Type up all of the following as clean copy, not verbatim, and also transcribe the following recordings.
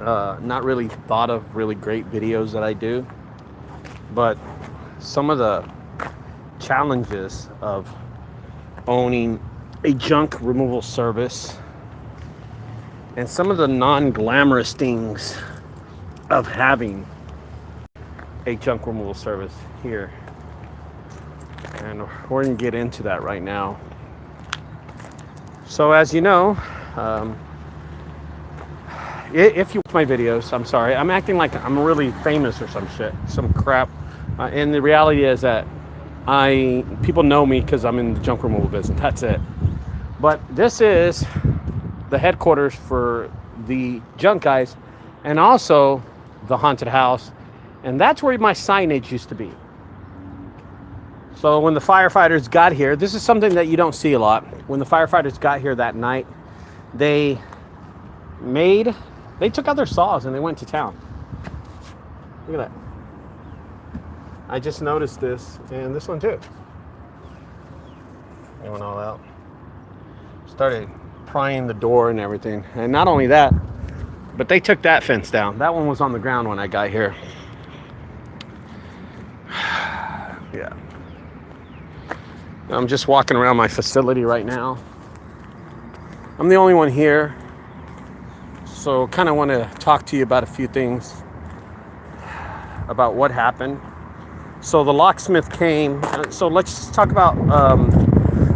not really thought of really great videos that I do, but some of the challenges of owning a junk removal service and some of the non-glamorous things of having a junk removal service here. And we're going to get into that right now. So as you know, if you watch my videos, I'm sorry, I'm acting like I'm really famous or some shit, some crap. And the reality is that people know me because I'm in the junk removal business. That's it. But this is the headquarters for the Junk Guys and also the haunted house. And that's where my signage used to be. So when the firefighters got here, this is something that you don't see a lot. When the firefighters got here that night, they took out their saws and they went to town. Look at that. I just noticed this, and this one too. They went all out. Started prying the door and everything. And not only that, but they took that fence down. That one was on the ground when I got here. Yeah. I'm just walking around my facility right now. I'm the only one here. So kind of want to talk to you about a few things about what happened. So the locksmith came. So let's just talk about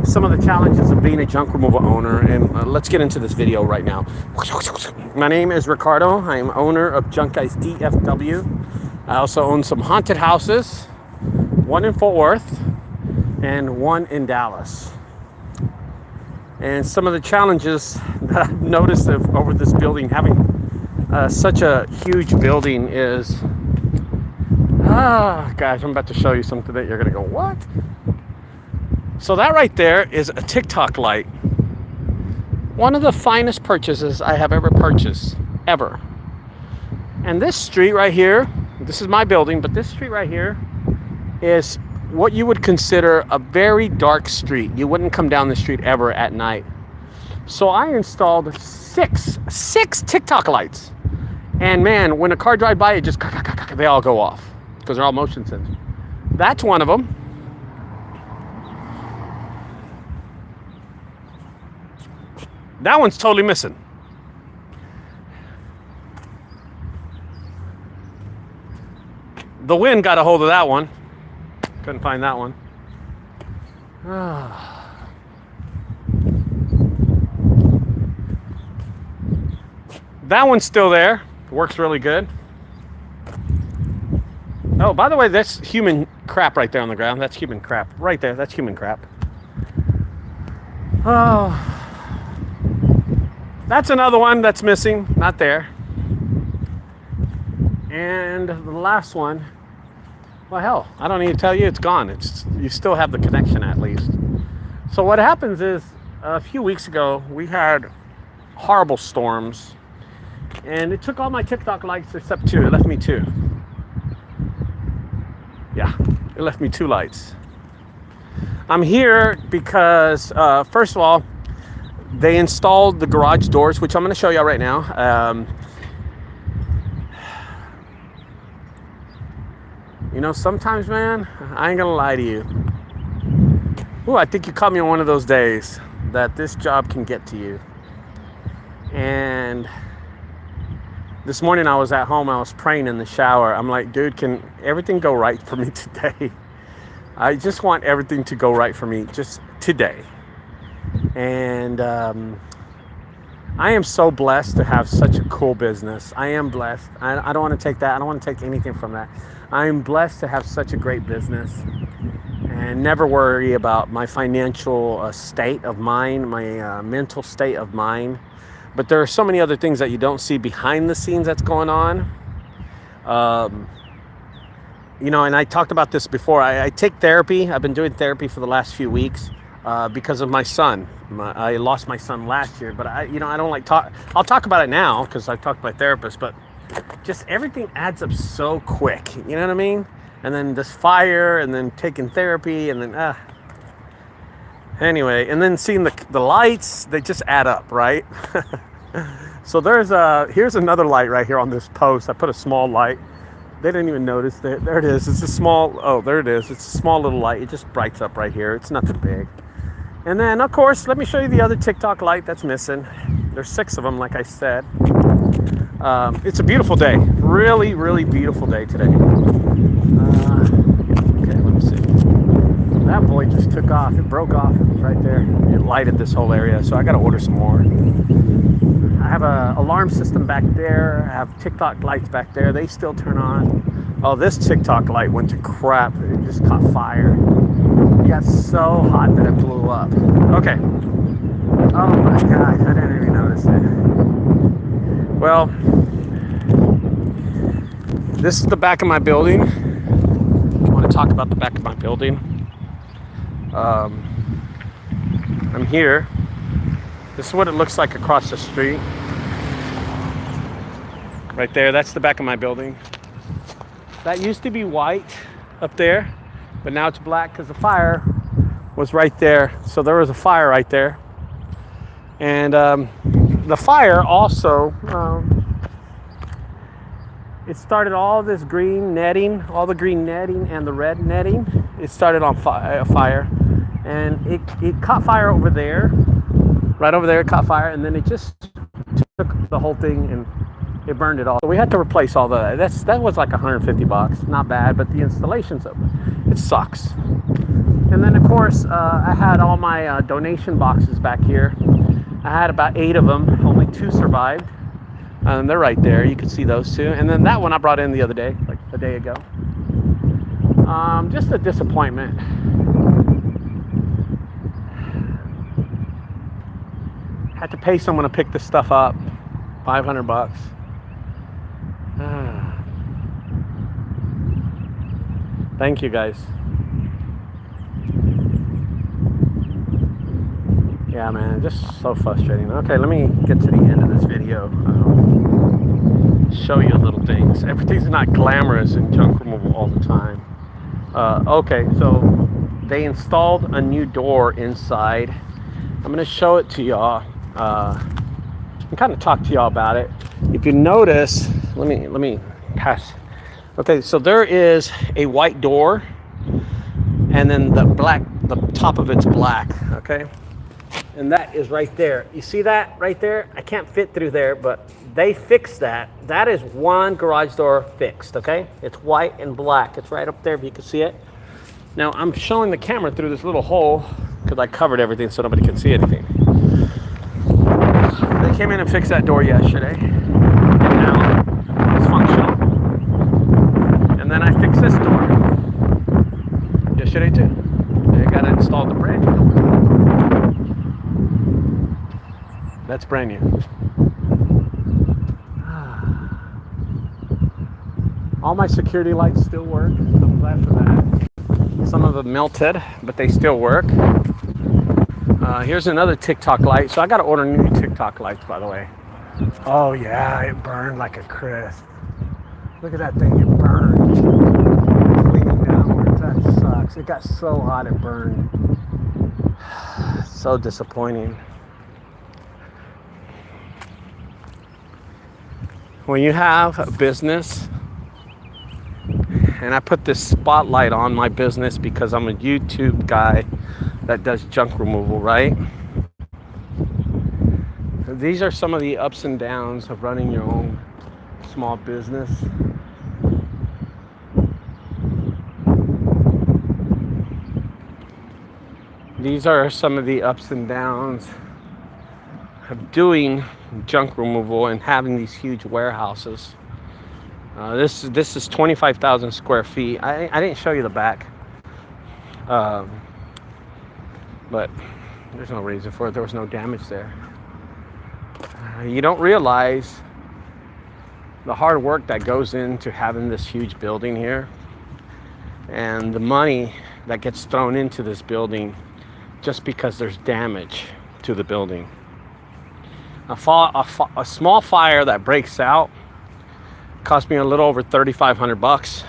some of the challenges of being a junk removal owner. And let's get into this video right now. My name is Ricardo. I am owner of junkguysdfw. I also own some haunted houses, one in Fort Worth and one in Dallas. And some of the challenges that I've noticed over this building, having such a huge building, is, guys, I'm about to show you something that you're gonna go, what? So that right there is a TikTok light. One of the finest purchases I have ever purchased, ever. And this street right here, this is my building, but this street right here is what you would consider a very dark street. You wouldn't come down the street ever at night. So I installed six TikTok lights. And man, when a car drives by, it just, they all go off because they're all motion sensors. That's one of them. That one's totally missing. The wind got a hold of that one. Couldn't find that one. That one's still there. Works really good. Oh, by the way, that's human crap right there on the ground. That's human crap. Right there, that's human crap. Oh. That's another one that's missing. Not there. And the last one, well, hell, I don't need to tell you, it's gone. You still have the connection at least. So what happens is, a few weeks ago, we had horrible storms, and it took all my TikTok lights except two. It left me two. Yeah, it left me two lights. I'm here because, first of all, they installed the garage doors, which I'm going to show you right now. You know, sometimes, man, I ain't gonna lie to you. Ooh, I think you caught me on one of those days that this job can get to you. And this morning I was at home, I was praying in the shower. I'm like, dude, can everything go right for me today? I just want everything to go right for me just today. And I am so blessed to have such a cool business. I am blessed. I don't want to take that. I don't want to take anything from that. I am blessed to have such a great business and never worry about my financial state of mind, my mental state of mind. But there are so many other things that you don't see behind the scenes that's going on. You know, and I talked about this before. I take therapy. I've been doing therapy for the last few weeks because of my son. I lost my son last year, but I don't like talk. I'll talk about it now because I talked to my therapist, but just everything adds up so quick. You know what I mean? And then this fire, and then taking therapy, and then anyway, and then seeing the lights, they just add up, right? So here's another light right here on this post. I put a small light. They didn't even notice that. There it is. It's a small, oh, there it is. It's a small little light. It just brights up right here. It's nothing big. And then, of course, let me show you the other TikTok light that's missing. There's 6 of them, like I said. It's a beautiful day. Really, really beautiful day today. Okay, let me see. That boy just took off. It broke off. It was right there. It lighted this whole area, so I got to order some more. I have an alarm system back there. I have TikTok lights back there. They still turn on. Oh, this TikTok light went to crap. It just caught fire. It got so hot that it blew up. Okay. Oh my gosh, I didn't even notice it. Well, this is the back of my building. I want to talk about the back of my building. I'm here. This is what it looks like across the street. Right there, that's the back of my building. That used to be white up there, but now it's black because the fire was right there. So there was a fire right there. And the fire also, it started all this green netting, all the green netting and the red netting. It started on fire. And it caught fire over there. Right over there, it caught fire, and then it just took the whole thing and it burned it all. So we had to replace all that. That was like $150, not bad, but the installations of it sucks. And then of course, I had all my donation boxes back here. I had about 8 of them. Only 2 survived, and they're right there. You can see those 2. And then that one I brought in the other day, like a day ago. Just a disappointment. Had to pay someone to pick this stuff up, $500. Thank you guys. Yeah, man, just so frustrating. Okay, let me get to the end of this video. Show you little things. Everything's not glamorous in junk removal all the time. Okay, so they installed a new door inside. I'm gonna show it to y'all. And kind of talk to y'all about it. If you notice, let me pass. Okay, so there is a white door, and then the top of it's black. Okay, and that is right there. You see that right there? I can't fit through there, but they fixed that. That is one garage door fixed. Okay, it's white and black. It's right up there if you can see it. Now I'm showing the camera through this little hole because I covered everything so nobody can see anything. They came in and fixed that door yesterday, and now it's functional. And then I fixed this door yesterday too. They got to install the brand new door. That's brand new. All my security lights still work, so I'm glad for that. Some of them melted, but they still work. Here's another TikTok light. So I got to order new TikTok lights, by the way. Oh yeah, it burned like a crisp. Look at that thing, it burned. It's leaning downwards, that sucks. It got so hot it burned. So disappointing. When you have a business, and I put this spotlight on my business because I'm a YouTube guy that does junk removal, right? These are some of the ups and downs of running your own small business. These are some of the ups and downs of doing junk removal and having these huge warehouses. This is 25,000 square feet. I didn't show you the back. But there's no reason for it. There was no damage there. You don't realize the hard work that goes into having this huge building here and the money that gets thrown into this building just because there's damage to the building. A small fire that breaks out cost me a little over $3,500.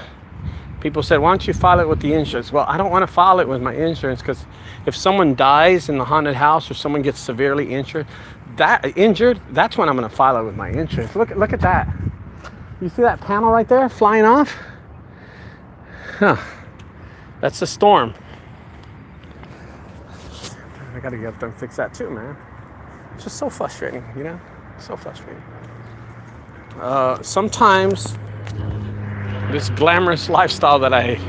People said, why don't you file it with the insurance? Well, I don't want to file it with my insurance because if someone dies in the haunted house or someone gets severely injured, that's when I'm going to file it with my insurance. Look at that. You see that panel right there flying off? Huh. That's the storm. I got to get up there and fix that too, man. It's just so frustrating, you know? So frustrating. Sometimes this glamorous lifestyle that I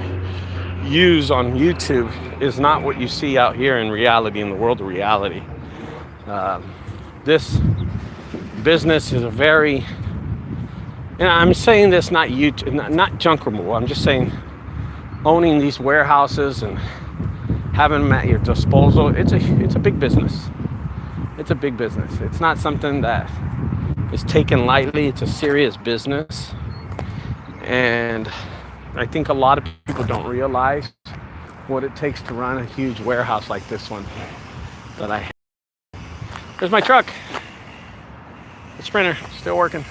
use on YouTube is not what you see out here in reality, in the world of reality. This business is a very, and I'm saying this not YouTube, not junk removal. I'm just saying owning these warehouses and having them at your disposal. It's a big business. It's a big business. It's not something that is taken lightly. It's a serious business, and I think a lot of people don't realize what it takes to run a huge warehouse like this one that I have. There's my truck. The Sprinter, still working.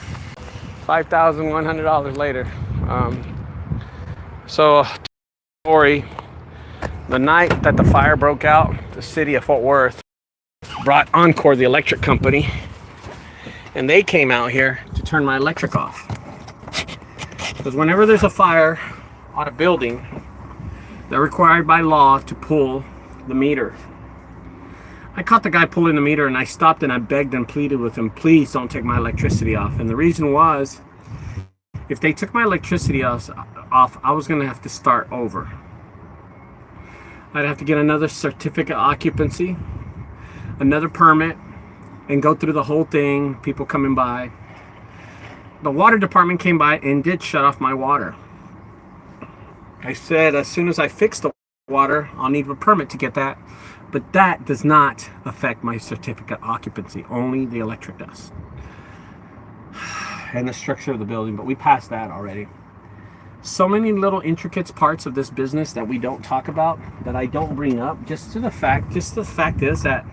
$5,100 later. So, story, the night that the fire broke out, the city of Fort Worth brought Encore, the electric company, and they came out here to turn my electric off. Because whenever there's a fire on a building, they're required by law to pull the meter. I caught the guy pulling the meter, and I stopped and I begged and pleaded with him, please don't take my electricity off. And the reason was, if they took my electricity off, I was going to have to start over. I'd have to get another certificate of occupancy, another permit, and go through the whole thing, people coming by. The water department came by and did shut off my water. I said, as soon as I fix the water, I'll need a permit to get that. But that does not affect my certificate of occupancy. Only the electric does. And the structure of the building. But we passed that already. So many little intricate parts of this business that we don't talk about, that I don't bring up. Just the fact is that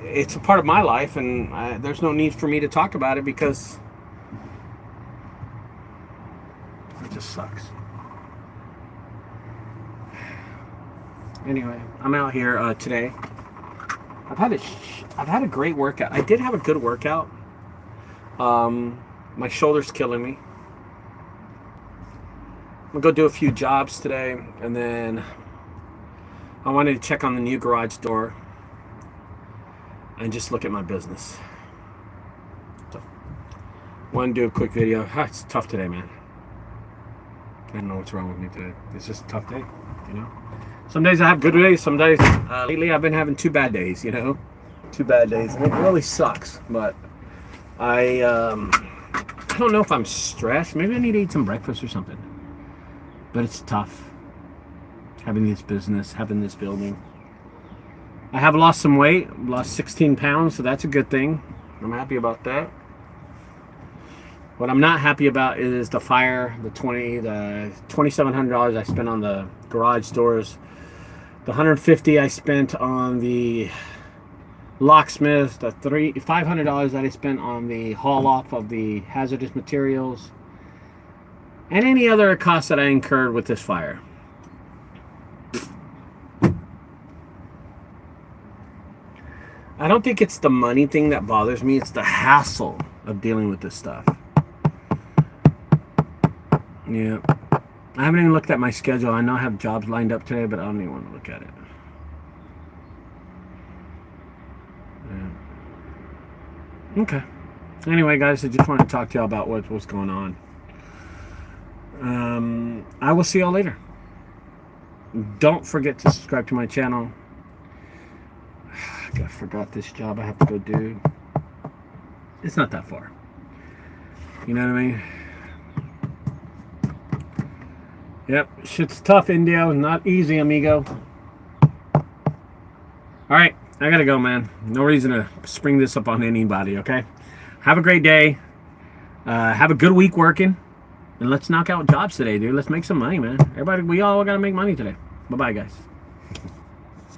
it's a part of my life, and there's no need for me to talk about it because it just sucks. Anyway, I'm out here today. I've had a great workout. I did have a good workout. My shoulder's killing me. I'm gonna go do a few jobs today, and then I wanted to check on the new garage door and just look at my business. So, want to do a quick video. It's tough today, man. I don't know what's wrong with me today. It's just a tough day, you know. Some days I have good days. Some days, lately I've been having 2 bad days, you know. 2 bad days, and it really sucks. But I don't know if I'm stressed. Maybe I need to eat some breakfast or something. But it's tough having this business, having this building. I have lost some weight, lost 16 pounds, so that's a good thing. I'm happy about that. What I'm not happy about is the fire, the $2,700 I spent on the garage doors, the $150 I spent on the locksmith, the $500 that I spent on the haul off of the hazardous materials, and any other costs that I incurred with this fire. I don't think it's the money thing that bothers me. It's the hassle of dealing with this stuff. Yeah. I haven't even looked at my schedule. I know I have jobs lined up today, but I don't even want to look at it. Yeah. Okay. Anyway, guys, I just wanted to talk to y'all about what's going on. I will see y'all later. Don't forget to subscribe to my channel. I forgot this job I have to go do. It's not that far. You know what I mean? Yep, shit's tough, Indio. Not easy, amigo. Alright, I gotta go, man. No reason to spring this up on anybody, okay? Have a great day. Have a good week working. And let's knock out jobs today, dude. Let's make some money, man. Everybody, we all gotta make money today. Bye-bye, guys.